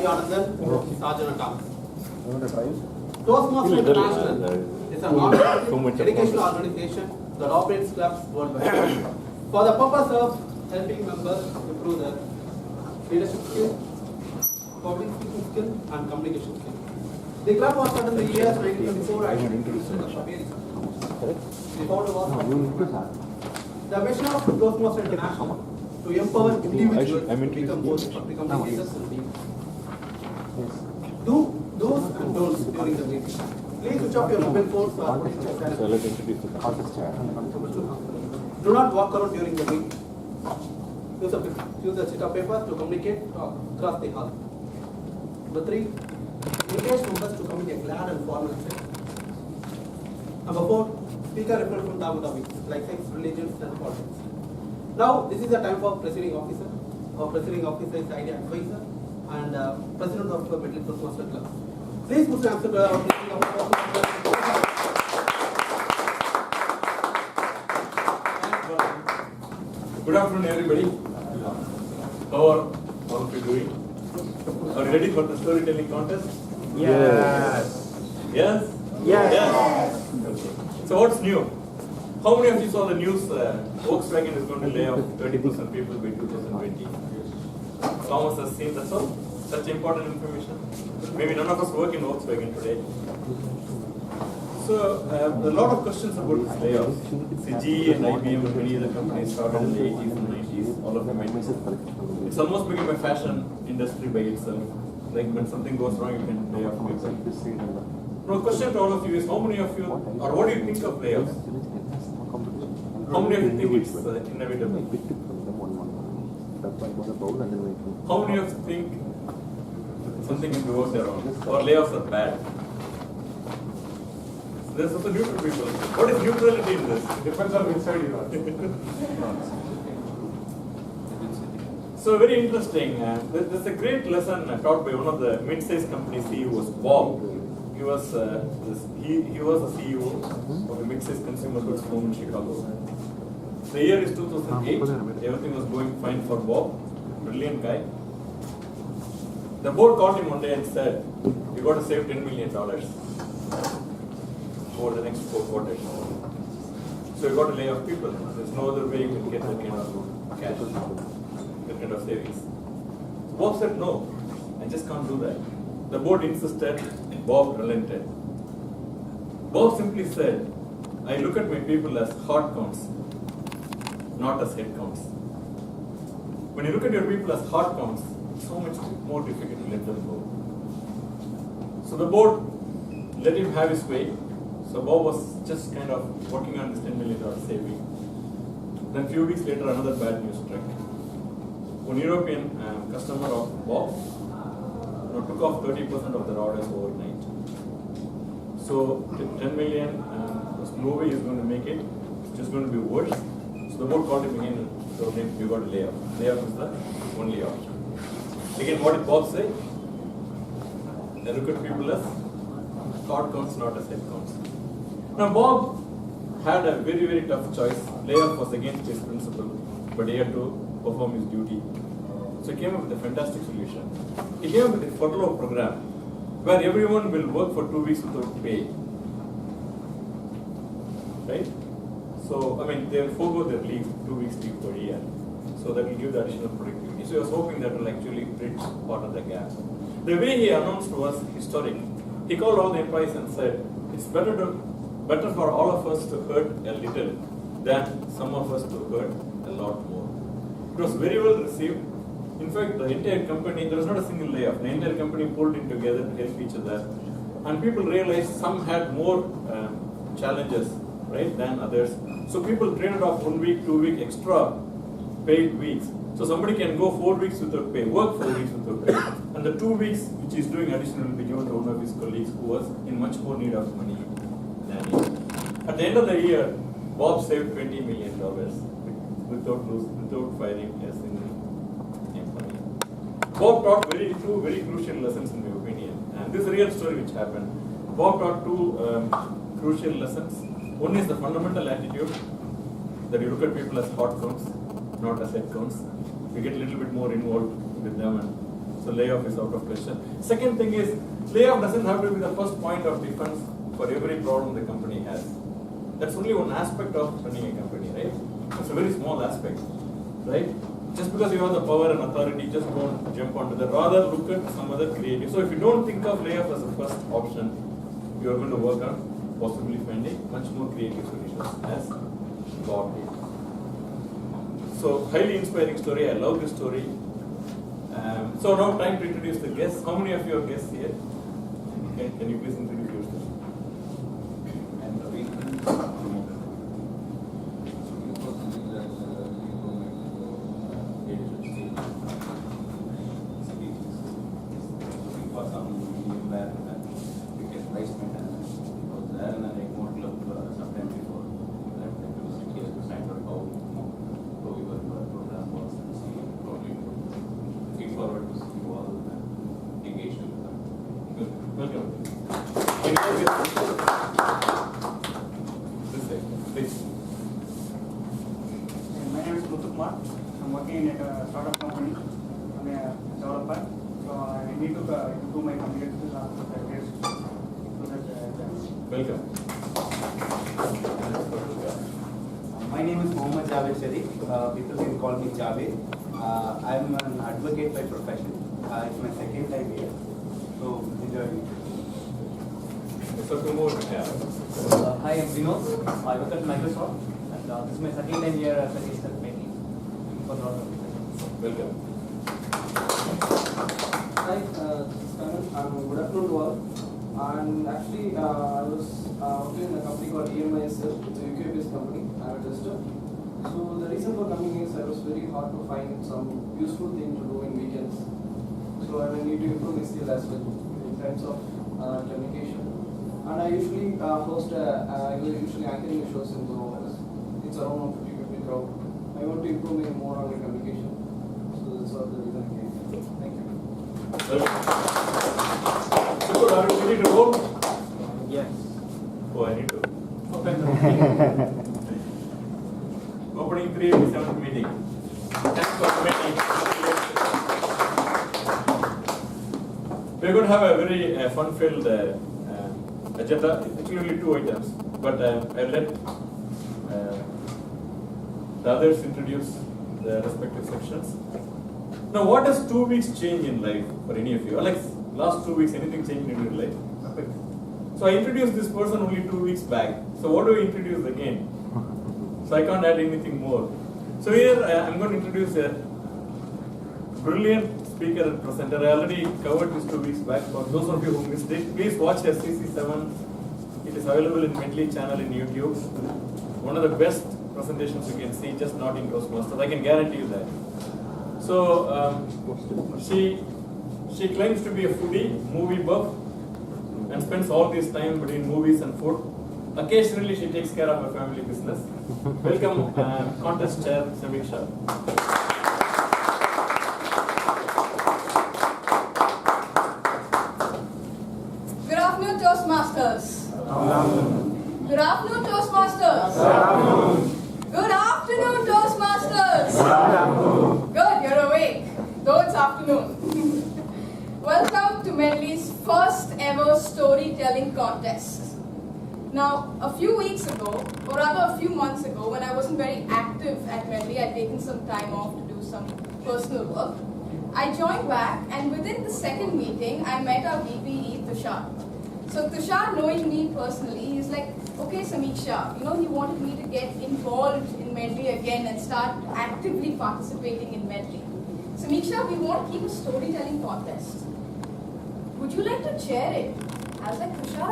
Anandan, Sergeant at Arms. Toastmasters International is a non-profit educational organization that operates clubs worldwide for the purpose of helping members improve their leadership skill, public speaking skill, and communication skill. The club was started in the year 1924 and the founder was the mission of Toastmasters International to empower individuals to become both public communicators and leaders. Do do's and don'ts during the meeting. Please switch off your mobile phones or put it in silent. Do not walk around during the meeting. Use a sheet of paper to communicate across the hall. Number 3. Engage members to come in a glad and formal setting. Number 4. Speaker referred from topics like sex, religions, and politics. Now, this is the time for presiding officer. Our presiding officer is ID advisor and president of the Middle Toastmaster Club. Please put your answer to our presiding officer. Good afternoon, everybody. How are all of you doing? Are you ready for the storytelling contest? Yes. Yes? Yes. Okay. So what's new? How many of you saw the news? Volkswagen is going to lay off 30% people by 2020. Thomas has seen that, so such important information. Maybe none of us work in Volkswagen today. So a lot of questions about this layoffs. See, GE and IBM and many other companies started in the 80s and 90s. All of them might know. It's almost become a fashion industry by itself. Like when something goes wrong, you can lay off people. Now, the question to all of you is: how many of you, or what do you think of layoffs? How many of you think it's inevitable? How many of you think something can be worked around, or layoffs are bad? There's also neutral people. What is neutrality in this? Depends on which side you are. So very interesting. There's a great lesson taught by one of the mid-sized company CEOs, Bob. He was he was a CEO of a mid-sized consumer goods firm in Chicago. The year is 2008. Everything was going fine for Bob. Brilliant guy. The board called him one day and said, "You got to save $10 million over the next 4 quarters. So you got to lay off people. There's no other way you can get that kind of cash, that kind of savings." Bob said, "No, I just can't do that." The board insisted. Bob relented. Bob simply said, "I look at my people as heart counts, not as head counts." When you look at your people as heart counts, it's so much more difficult to let them go. So the board let him have his way. So Bob was just kind of working on this $10 million saving. Then a few weeks later, another bad news struck. One European customer of Bob took off 30% of their orders overnight. So 10 million, there's no way he's going to make it. It's just going to be worse. So the board called him again and told him, "You got to lay off. Lay off is the only option." Again, what did Bob say? They look at people as heart counts, not as head counts. Now Bob had a very, very tough choice. Layoff was against his principle, but he had to perform his duty. So he came up with a fantastic solution. He came up with a furlough program where everyone will work for 2 weeks without pay. Right? So, I mean, they will forego their leave, 2 weeks leave per year. So that will give the additional productivity. So he was hoping that will actually bridge part of the gap. The way he announced was historic. He called all the employees and said, "It's better for all of us to hurt a little than some of us to hurt a lot more." It was very well received. In fact, the entire company, there was not a single layoff. The entire company pulled in together to help each other. And people realized some had more challenges, right, than others. So people traded off 1 week, 2 week extra paid weeks. So somebody can go 4 weeks without pay, work 4 weeks without pay. And the 2 weeks which he's doing additional will be given to one of his colleagues who was in much more need of money than he. At the end of the year, Bob saved $20 million without firing a single employee. Bob taught two very crucial lessons in my opinion. And this is a real story which happened. Bob taught two crucial lessons. One is the fundamental attitude that you look at people as heart counts, not as head counts. You get a little bit more involved with them and So layoff is out of question. Second thing is, layoff doesn't have to be the first point of defense for every problem the company has. That's only one aspect of running a company, right? It's a very small aspect, right? Just because you have the power and authority, just don't jump onto that. Rather look at some other creative. So if you don't think of layoff as the first option, you are going to work on possibly finding much more creative solutions as Bob did. So highly inspiring story. I love this story. So now time to introduce the guests. How many of you are guests here? Can you please introduce yourself? And we Welcome. Can you hear me? This side, please. My name is Muthu Kumar. I'm working in a startup company. I'm a developer. So I need to do my computer skills after 5 years. So that, Welcome. My name is Mohammad Javed Sharif. People can call me Javed. I'm an advocate by profession. It's my second time here. So enjoy it. So two more. Yeah. Hi, I'm Vinod. I work at Microsoft, and this is my second time here as a guest at Medi. For the Welcome. Hi, this is Karan. Good afternoon to all. And actually, I was working in a company called EMISL. It's a UK-based company. I'm a tester. So the reason for coming is I was very hard to find some useful thing to do in weekends. So I will need to improve my skill as well in terms of communication. And I usually usually anchoring shows in the office. It's around 50-50 crowd. I want to improve more on my communication. So that's all the reason I came here. Thank you. So good. Are you ready to roll? Yes. Oh, I need to open the meeting. Opening 387th meeting. Thanks for coming. We're going to have a very fun-filled agenda. It's only 2 items, but I'll let the others introduce the respective sections. Now, what does 2 weeks change in life for any of you? Alex, last 2 weeks, anything changed in your life? So I introduced this person only 2 weeks back. So what do I introduce again? So I can't add anything more. So here I'm going to introduce a brilliant speaker and presenter. I already covered this 2 weeks back. For those of you who missed it, please watch SCC7. It is available in Mendeley channel in YouTube. One of the best presentations you can see, just not in Toastmasters. I can guarantee you that. So she claims to be a foodie, movie buff, and spends all this time between movies and food. Occasionally, she takes care of her family business. Welcome, contest chair Samiksha. Good afternoon, Toastmasters. Good afternoon, Toastmasters. Good afternoon, Toastmasters. Good, you're awake. Though it's afternoon. Welcome to Mendeley's first ever storytelling contest. Now, a few weeks ago, or rather a few months ago, when I wasn't very active at Mendeley, I'd taken some time off to do some personal work. I joined back, and within the second meeting, I met our VP, Tushar. So Tushar, knowing me personally, he's like, okay, Samiksha, he wanted me to get involved in Mendeley again and start actively participating in Mendeley. Samiksha, we want to keep a storytelling contest. Would you like to chair it? I was like, Tushar,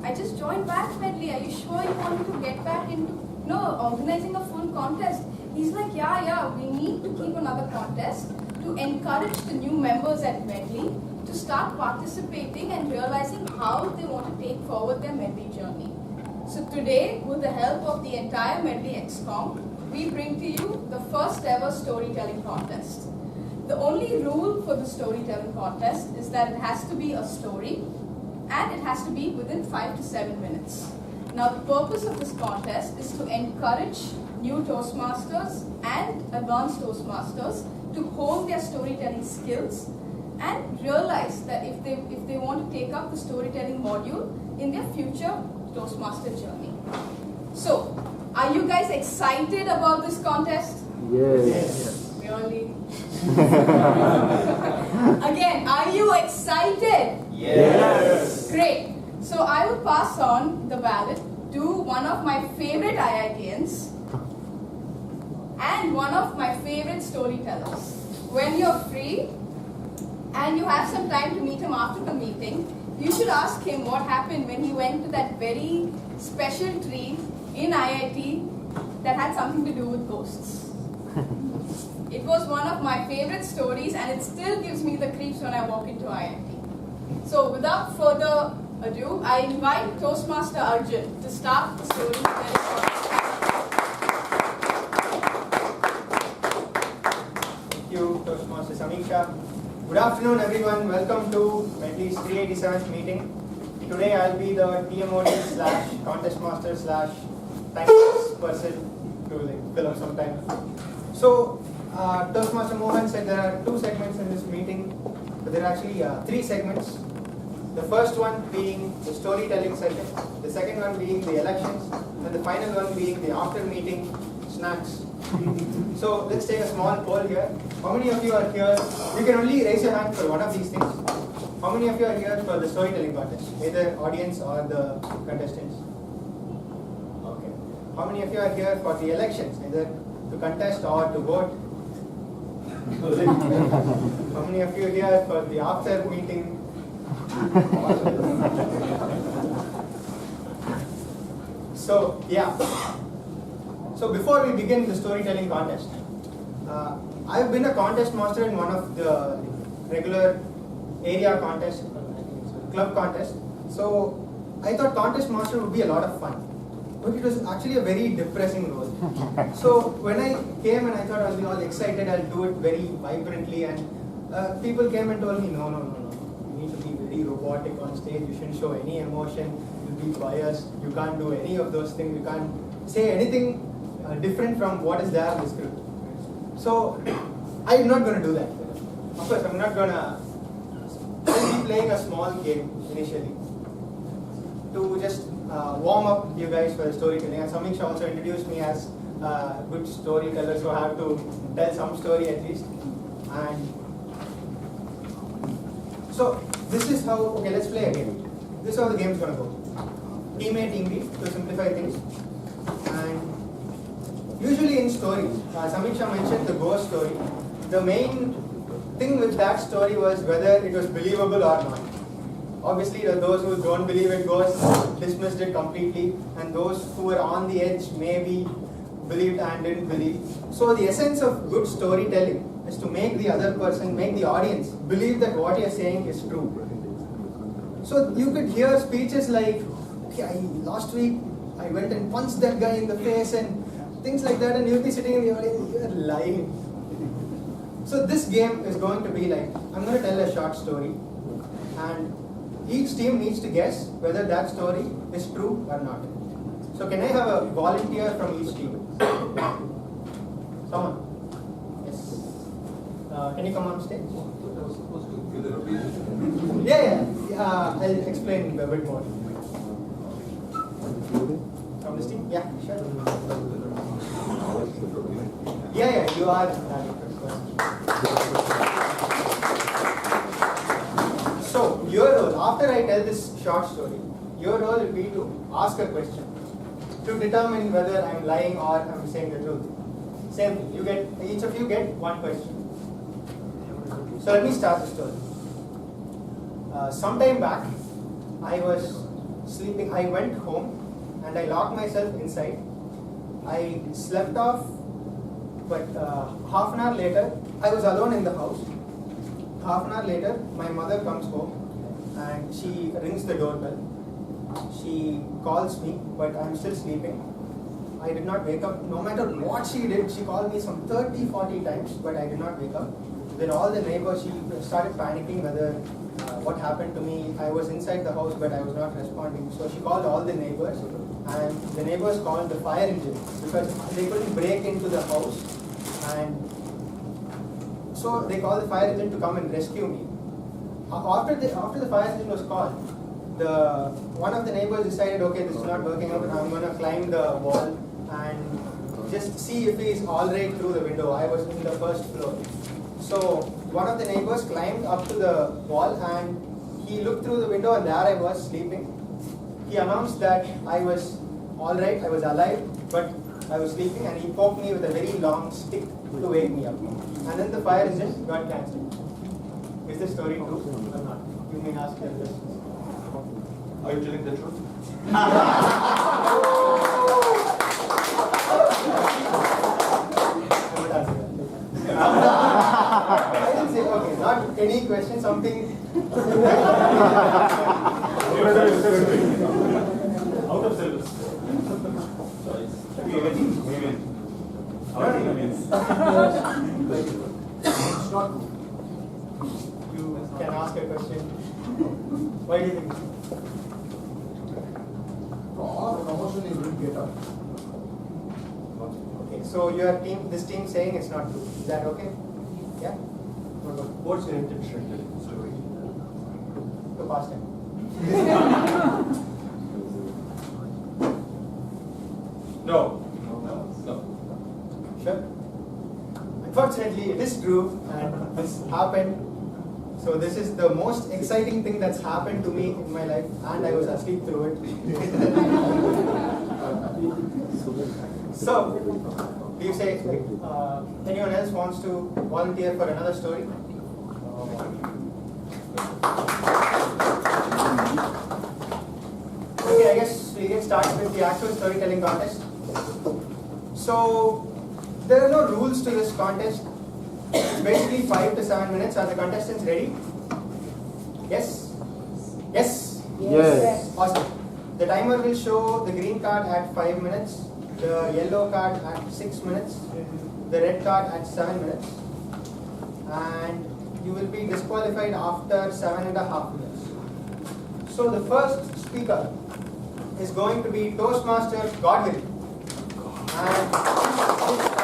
I just joined back Mendeley. Are you sure you want me to get back into organizing a full contest? He's like, yeah, we need to keep another contest to encourage the new members at Mendeley to start participating and realizing how they want to take forward their Mendeley journey. So today, with the help of the entire Mendeley XCOM, we bring to you the first ever storytelling contest. The only rule for the storytelling contest is that it has to be a story and it has to be within 5 to 7 minutes. Now, the purpose of this contest is to encourage new Toastmasters and advanced Toastmasters to to hone their storytelling skills and realize that if they want to take up the storytelling module in their future Toastmaster journey. So, are you guys excited about this contest? Yes. Really? Again, are you excited? Yes. Great. So I will pass on the ballot to one of my favorite IITians and one of my favorite storytellers. When you're free and you have some time to meet him after the meeting, you should ask him what happened when he went to that very special tree in IIT that had something to do with ghosts. It was one of my favorite stories and it still gives me the creeps when I walk into IIT. So without further ado, I invite Toastmaster Arjun to start the story. Thank you, Toastmaster Samiksha. Good afternoon, everyone. Welcome to Mentee's 387th meeting. Today I'll be the TMOD / contest master / time person to fill up some time. So, Toastmaster Mohan said there are 2 segments in this meeting, but there are actually 3 segments. The first one being the storytelling session, the second one being the elections, and the final one being the after meeting snacks. So let's take a small poll here. How many of you are here? You can only raise your hand for one of these things. How many of you are here for the storytelling contest? Either audience or the contestants? Okay. How many of you are here for the elections? Either to contest or to vote? How many of you are here for the after meeting? So, yeah. So before we begin the storytelling contest, I've been a contest master in one of the regular area contests, club contests. So I thought contest master would be a lot of fun, but it was actually a very depressing role. So when I came and I thought I'll be all excited, I'll do it very vibrantly, and people came and told me, no, you need to be very robotic on stage, you shouldn't show any emotion, you'll be biased, you can't do any of those things, you can't say anything different from what is there in the script. So I'm not going to do that. Of course, I'm not going to. I'll be playing a small game initially to just warm up you guys for the storytelling. And Samiksha also introduced me as a good storyteller, so I have to tell some story at least. And so this is how. Okay, let's play a game. This is how the game is going to go. Team A, Team B, to simplify things. And usually in stories, Samiksha mentioned the ghost story. The main thing with that story was whether it was believable or not. Obviously, those who don't believe in ghosts dismissed it completely, and those who were on the edge maybe believed and didn't believe. So the essence of good storytelling is to make the other person, make the audience believe that what you're saying is true. So you could hear speeches like, okay, last week I went and punched that guy in the face and things like that, and you'll be sitting in the audience, you're lying. So this game is going to be like, I'm going to tell a short story, and each team needs to guess whether that story is true or not. So can I have a volunteer from each team? Someone? Yes. Can you come on stage? Yeah. I'll explain a bit more. From this team? Yeah, sure. Yeah, you are. So, your role, after I tell this short story, your role will be to ask a question to determine whether I'm lying or I'm saying the truth. Same thing, each of you get one question. So let me start the story. Sometime back, I was sleeping, I went home and I locked myself inside. I slept off, but half an hour later, I was alone in the house. Half an hour later, my mother comes home and she rings the doorbell. She calls me, but I'm still sleeping. I did not wake up. No matter what she did, she called me some 30-40 times, but I did not wake up. Then all the neighbors, she started panicking whether what happened to me. I was inside the house, but I was not responding. So she called all the neighbors, and the neighbors called the fire engine because they couldn't break into the house. And So they called the fire engine to come and rescue me. After the fire engine was called, one of the neighbors decided, okay, this is not working out, I'm going to climb the wall and just see if he is alright through the window. I was in the first floor. So one of the neighbors climbed up to the wall and he looked through the window and there I was sleeping. He announced that I was alright, I was alive, but I was sleeping, and he poked me with a very long stick to wake me up. And then the fire engine got cancelled. Is this story true or not? You may ask your questions. Are you telling the truth? I didn't say, okay, not any question, something. Out of syllabus. We win. Our team wins. It's not true. You can ask a question. Why do you think? Promotion is will get up. Okay, so your team, this team saying it's not true. Is that okay? Yeah? What's your intention? To pass time. No. Sure. Unfortunately, it is true, and this happened. So this is the most exciting thing that's happened to me in my life, and I was asleep through it. So, do you say anyone else wants to volunteer for another story? Okay, I guess we get started with the actual storytelling contest. So, there are no rules to this contest. It's basically 5 to 7 minutes. Are the contestants ready? Yes? Yes? Yes. Awesome. The timer will show the green card at 5 minutes, the yellow card at 6 minutes, the red card at 7 minutes, and you will be disqualified after 7.5 minutes. So the first speaker is going to be Toastmaster Godwin. And